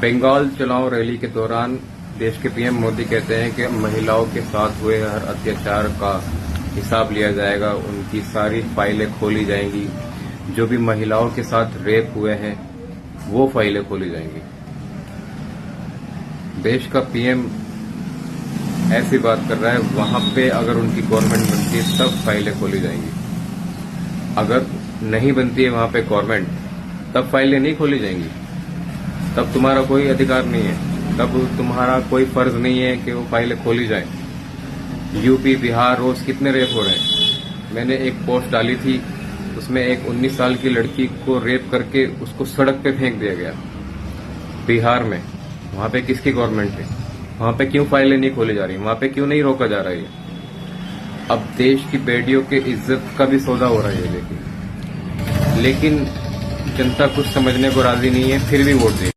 बंगाल चुनाव रैली के दौरान देश के पीएम मोदी कहते हैं कि महिलाओं के साथ हुए हर अत्याचार का हिसाब लिया जाएगा, उनकी सारी फाइलें खोली जाएंगी, जो भी महिलाओं के साथ रेप हुए हैं वो फाइलें खोली जाएंगी। देश का पीएम ऐसी बात कर रहा है, वहां पे अगर उनकी गवर्नमेंट बनती है तब फाइलें खोली जाएंगी। अगर नहीं बनती है वहां पे गवर्नमेंट, तब फाइलें नहीं खोली जाएंगी। तब तुम्हारा कोई अधिकार नहीं है, तब तुम्हारा कोई फर्ज नहीं है कि वो फाइलें खोली जाएं। यूपी बिहार रोज कितने रेप हो रहे हैं। मैंने एक पोस्ट डाली थी, उसमें एक 19 साल की लड़की को रेप करके उसको सड़क पे फेंक दिया गया बिहार में। वहां पे किसकी गवर्नमेंट है? वहां पे क्यों फाइलें नहीं खोली जा रही? वहां पे क्यों नहीं रोका जा रहा है? अब देश की बेटियों के इज्जत का भी सौदा हो रहा है लेकिन जनता कुछ समझने को राजी नहीं है, फिर भी वोट दे।